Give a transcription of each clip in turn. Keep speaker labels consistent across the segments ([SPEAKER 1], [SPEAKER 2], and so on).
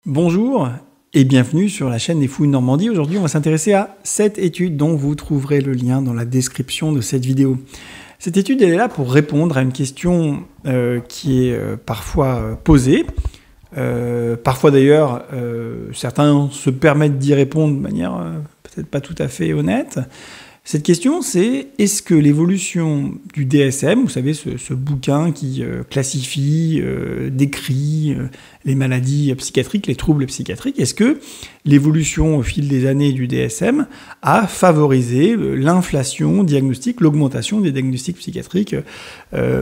[SPEAKER 1] Bonjour et bienvenue sur la chaîne des Fouilles Normandie. Aujourd'hui, on va s'intéresser à cette étude dont vous trouverez le lien dans la description de cette vidéo. Cette étude, elle est là pour répondre à une question qui est parfois posée. Parfois d'ailleurs, certains se permettent d'y répondre de manière peut-être pas tout à fait honnête. Cette question, c'est est-ce que l'évolution du DSM, vous savez, ce bouquin qui classifie, décrit les maladies psychiatriques, les troubles psychiatriques, est-ce que l'évolution au fil des années du DSM a favorisé l'inflation diagnostique, l'augmentation des diagnostics psychiatriques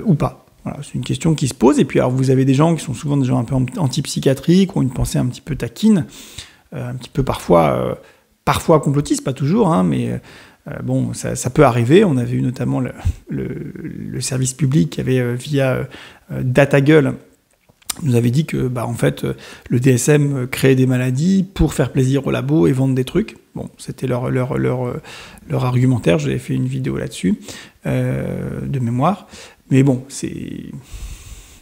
[SPEAKER 1] ou pas? Voilà, c'est une question qui se pose. Et puis, alors, vous avez des gens qui sont souvent des gens un peu anti-psychiatriques, ont une pensée un petit peu taquine, un petit peu parfois complotiste, pas toujours, hein, mais... Bon, ça peut arriver. On avait eu notamment le service public qui avait, via DataGull, nous avait dit que, en fait, le DSM créait des maladies pour faire plaisir aux labos et vendre des trucs. Bon, c'était leur argumentaire. J'avais fait une vidéo là-dessus, de mémoire. Mais bon, on ne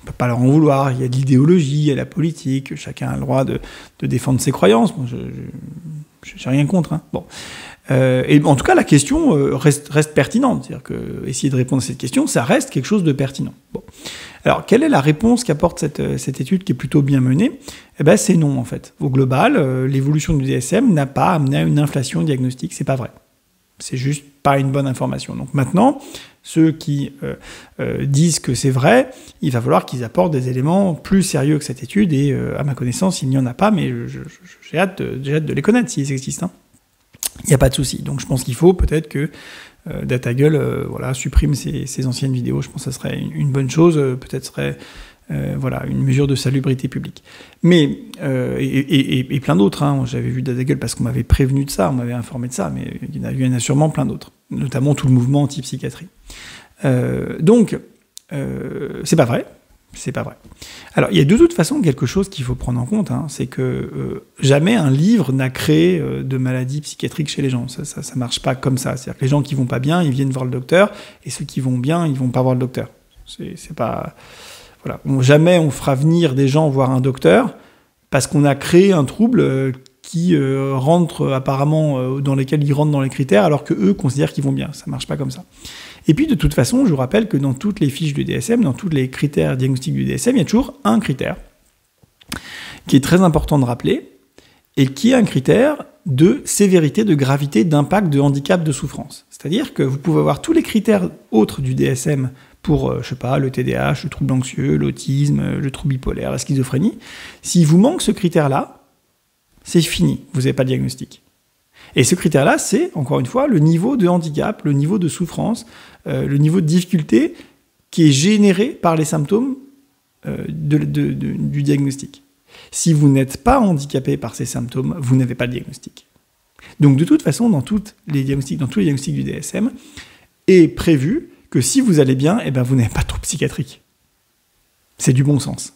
[SPEAKER 1] peut pas leur en vouloir. Il y a de l'idéologie, il y a la politique. Chacun a le droit de défendre ses croyances. Bon, je n'ai rien contre. Hein. Bon. Et en tout cas, la question reste pertinente. C'est-à-dire que essayer de répondre à cette question, ça reste quelque chose de pertinent. Bon. Alors, quelle est la réponse qu'apporte cette étude qui est plutôt bien menée? Eh ben, c'est non, en fait. Au global, l'évolution du DSM n'a pas amené à une inflation diagnostique. C'est pas vrai. C'est juste pas une bonne information. Donc maintenant, ceux qui disent que c'est vrai, il va falloir qu'ils apportent des éléments plus sérieux que cette étude. Et à ma connaissance, il n'y en a pas, mais j'ai hâte de les connaître s'ils existent. Hein. Il n'y a pas de souci. Donc je pense qu'il faut peut-être que DataGull supprime ses anciennes vidéos. Je pense que ça serait une bonne chose. Peut-être serait une mesure de salubrité publique. Mais, et plein d'autres. Hein. J'avais vu DataGull parce qu'on m'avait prévenu de ça, on m'avait informé de ça, mais il y en a sûrement plein d'autres. Notamment tout le mouvement anti-psychiatrie. Donc, c'est pas vrai. C'est pas vrai. Alors, il y a de toute façon quelque chose qu'il faut prendre en compte, hein, c'est que jamais un livre n'a créé de maladies psychiatriques chez les gens. Ça marche pas comme ça. C'est-à-dire que les gens qui vont pas bien, ils viennent voir le docteur, et ceux qui vont bien, ils vont pas voir le docteur. C'est pas... Voilà. Jamais on fera venir des gens voir un docteur parce qu'on a créé un trouble qui rentre apparemment dans lesquels ils rentrent dans les critères, alors que eux considèrent qu'ils vont bien. Ça marche pas comme ça. Et puis, de toute façon, je vous rappelle que dans toutes les fiches du DSM, dans tous les critères diagnostiques du DSM, il y a toujours un critère qui est très important de rappeler et qui est un critère de sévérité, de gravité, d'impact, de handicap, de souffrance. C'est-à-dire que vous pouvez avoir tous les critères autres du DSM pour, le TDAH, le trouble anxieux, l'autisme, le trouble bipolaire, la schizophrénie. S'il vous manque ce critère-là, c'est fini, vous n'avez pas de diagnostic. Et ce critère-là, c'est, encore une fois, le niveau de handicap, le niveau de souffrance, le niveau de difficulté qui est généré par les symptômes du diagnostic. Si vous n'êtes pas handicapé par ces symptômes, vous n'avez pas de diagnostic. Donc de toute façon, dans tous les diagnostics du DSM, est prévu que si vous allez bien, vous n'avez pas de trouble psychiatrique. C'est du bon sens.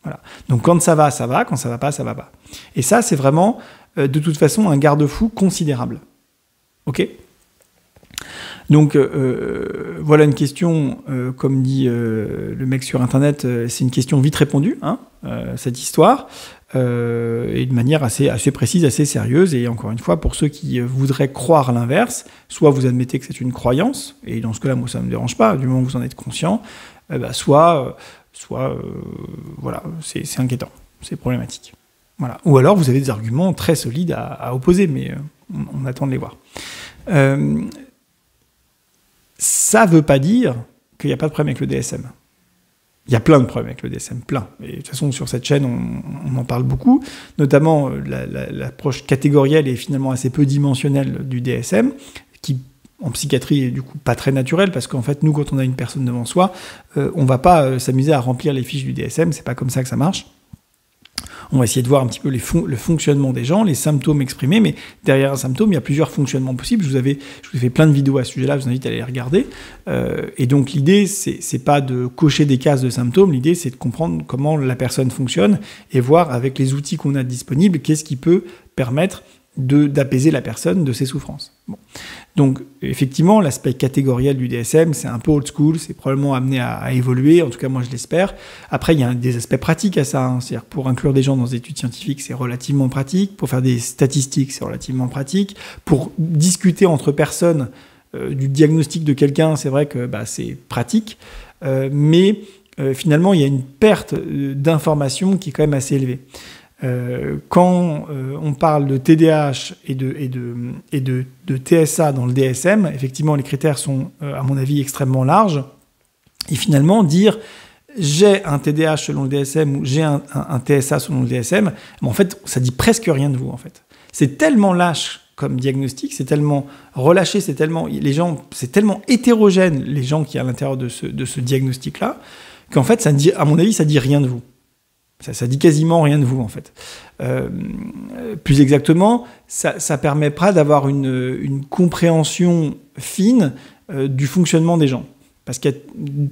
[SPEAKER 1] Voilà. Donc quand ça va, quand ça va pas, ça va pas. Et ça, c'est vraiment, de toute façon, un garde-fou considérable. Ok ? Donc, voilà une question, comme dit le mec sur Internet, c'est une question vite répondue, hein, cette histoire, et de manière assez précise, assez sérieuse. Et encore une fois, pour ceux qui voudraient croire l'inverse, soit vous admettez que c'est une croyance, et dans ce cas-là, moi, ça ne me dérange pas, du moment où vous en êtes conscient, soit c'est inquiétant, c'est problématique. Voilà. Ou alors vous avez des arguments très solides à opposer, mais on attend de les voir. Ça ne veut pas dire qu'il n'y a pas de problème avec le DSM. Il y a plein de problèmes avec le DSM, plein. Et de toute façon, sur cette chaîne, on en parle beaucoup, notamment l'approche catégorielle et finalement assez peu dimensionnelle du DSM, qui en psychiatrie est du coup pas très naturel, parce qu'en fait, nous, quand on a une personne devant soi, on va pas s'amuser à remplir les fiches du DSM, c'est pas comme ça que ça marche. On va essayer de voir un petit peu le fonctionnement des gens, les symptômes exprimés, mais derrière un symptôme, il y a plusieurs fonctionnements possibles. Je vous ai fait plein de vidéos à ce sujet-là, je vous invite à aller les regarder. Et donc l'idée, c'est pas de cocher des cases de symptômes, l'idée c'est de comprendre comment la personne fonctionne et voir avec les outils qu'on a disponibles, qu'est-ce qui peut permettre d'apaiser la personne de ses souffrances. Bon. Donc, effectivement, l'aspect catégoriel du DSM, c'est un peu old school, c'est probablement amené à évoluer, en tout cas moi je l'espère. Après, il y a des aspects pratiques à ça, hein. C'est-à-dire pour inclure des gens dans des études scientifiques, c'est relativement pratique, pour faire des statistiques, c'est relativement pratique, pour discuter entre personnes du diagnostic de quelqu'un, c'est vrai que c'est pratique, mais finalement, il y a une perte d'information qui est quand même assez élevée. Quand on parle de TDAH et de TSA dans le DSM, effectivement, les critères sont, à mon avis, extrêmement larges. Et finalement, dire j'ai un TDAH selon le DSM ou j'ai un TSA selon le DSM, en fait, ça dit presque rien de vous, en fait. C'est tellement lâche comme diagnostic, c'est tellement relâché, c'est tellement hétérogène, les gens qui sont à l'intérieur de ce diagnostic-là, qu'en fait, ça dit, à mon avis, ça dit rien de vous. Ça dit quasiment rien de vous, en fait. Plus exactement, ça permet pas d'avoir une compréhension fine du fonctionnement des gens. Parce qu'il y a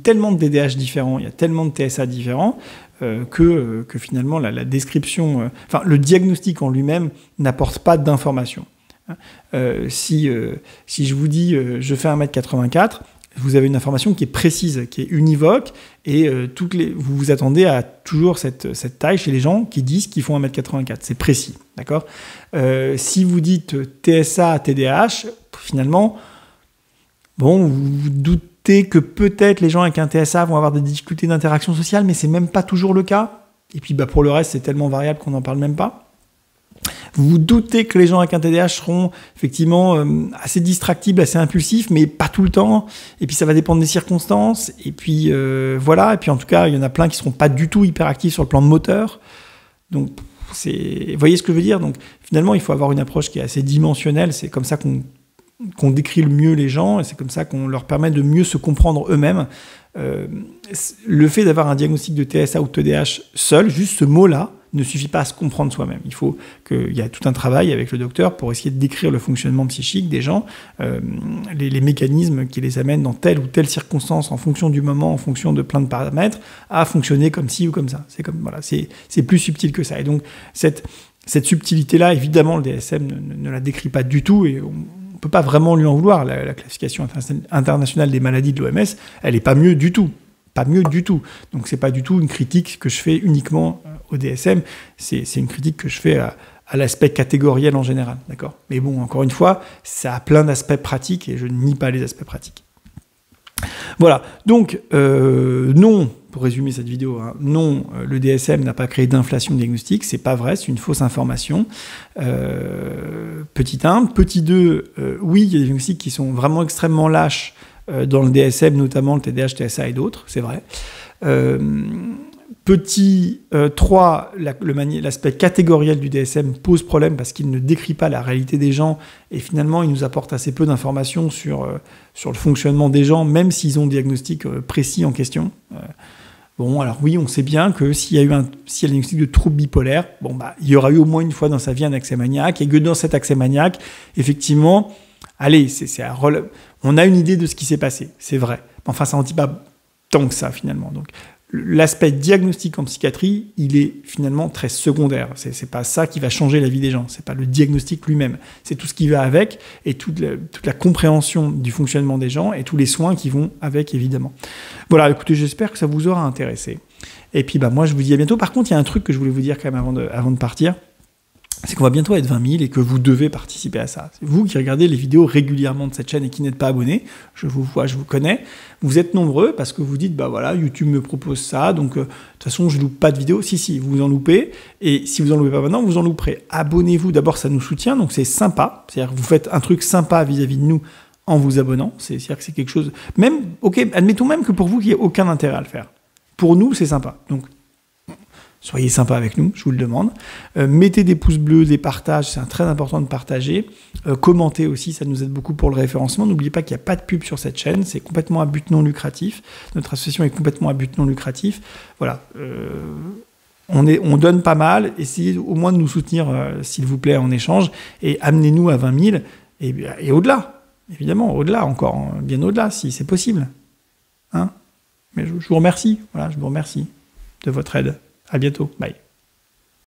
[SPEAKER 1] tellement de TDAH différents, il y a tellement de TSA différents, que finalement, la description... le diagnostic en lui-même n'apporte pas d'informations. Si je vous dis « je fais 1m84 », vous avez une information qui est précise, qui est univoque, et vous vous attendez à toujours cette taille chez les gens qui disent qu'ils font 1m84. C'est précis, d'accord ? Si vous dites TSA, TDAH, finalement, bon, vous doutez que peut-être les gens avec un TSA vont avoir des difficultés d'interaction sociale, mais c'est même pas toujours le cas. Et puis pour le reste, c'est tellement variable qu'on n'en parle même pas. Vous vous doutez que les gens avec un TDAH seront effectivement assez distractibles, assez impulsifs, mais pas tout le temps. Et puis ça va dépendre des circonstances. Et puis voilà. Et puis en tout cas, il y en a plein qui seront pas du tout hyperactifs sur le plan moteur. Donc vous voyez ce que je veux dire ? Donc finalement, il faut avoir une approche qui est assez dimensionnelle. C'est comme ça qu'on décrit le mieux les gens, et c'est comme ça qu'on leur permet de mieux se comprendre eux-mêmes. Le fait d'avoir un diagnostic de TSA ou de TDAH seul, juste ce mot-là, ne suffit pas à se comprendre soi-même. Il faut qu'il y ait tout un travail avec le docteur pour essayer de décrire le fonctionnement psychique des gens, les mécanismes qui les amènent dans telle ou telle circonstance, en fonction du moment, en fonction de plein de paramètres, à fonctionner comme ci ou comme ça. C'est plus subtil que ça. Et donc, cette subtilité-là, évidemment, le DSM ne la décrit pas du tout, et on ne peut pas vraiment lui en vouloir. La classification internationale des maladies de l'OMS, elle n'est pas mieux du tout. Pas mieux du tout. Donc c'est pas du tout une critique que je fais uniquement au DSM, c'est une critique que je fais à l'aspect catégoriel en général, d'accord ? Mais bon, encore une fois, ça a plein d'aspects pratiques et je ne nie pas les aspects pratiques. Voilà, donc non, pour résumer cette vidéo, hein, non, le DSM n'a pas créé d'inflation diagnostique, c'est pas vrai, c'est une fausse information. Petit 1. Petit 2, oui, il y a des diagnostics qui sont vraiment extrêmement lâches dans le DSM, notamment le TDAH, TSA et d'autres, c'est vrai. Petit 3, l'aspect catégoriel du DSM pose problème parce qu'il ne décrit pas la réalité des gens et finalement il nous apporte assez peu d'informations sur le fonctionnement des gens, même s'ils ont un diagnostic précis en question. Bon, alors oui, on sait bien que s'il y a un diagnostic de trouble bipolaire, il y aura eu au moins une fois dans sa vie un accès maniaque, et que dans cet accès maniaque, effectivement, allez, on a une idée de ce qui s'est passé, c'est vrai. Enfin, ça n'en dit pas tant que ça, finalement. Donc, l'aspect diagnostic en psychiatrie, il est finalement très secondaire. C'est pas ça qui va changer la vie des gens. C'est pas le diagnostic lui-même. C'est tout ce qui va avec et toute la compréhension du fonctionnement des gens et tous les soins qui vont avec, évidemment. Voilà, écoutez, j'espère que ça vous aura intéressé. Et puis, moi, je vous dis à bientôt. Par contre, il y a un truc que je voulais vous dire quand même avant de partir. C'est qu'on va bientôt être 20 000 et que vous devez participer à ça. C'est vous qui regardez les vidéos régulièrement de cette chaîne et qui n'êtes pas abonné. Je vous vois, je vous connais. Vous êtes nombreux parce que vous dites, voilà, YouTube me propose ça, donc de toute façon, je loupe pas de vidéos. Si, vous en loupez. Et si vous en loupez pas maintenant, vous en louperez. Abonnez-vous. D'abord, ça nous soutient, donc c'est sympa. C'est-à-dire que vous faites un truc sympa vis-à-vis de nous en vous abonnant. C'est-à-dire que c'est quelque chose... Même, ok, admettons même que pour vous, il n'y ait aucun intérêt à le faire. Pour nous, c'est sympa. Donc, soyez sympa avec nous, je vous le demande. Mettez des pouces bleus, des partages, c'est très important de partager. Commentez aussi, ça nous aide beaucoup pour le référencement. N'oubliez pas qu'il n'y a pas de pub sur cette chaîne, c'est complètement à but non lucratif. Notre association est complètement à but non lucratif. Voilà. On donne pas mal, essayez au moins de nous soutenir, s'il vous plaît, en échange, et amenez-nous à 20 000, et au-delà, évidemment, au-delà encore, bien au-delà, si c'est possible. Hein ? Mais je vous remercie, voilà, je vous remercie de votre aide. À bientôt. Bye.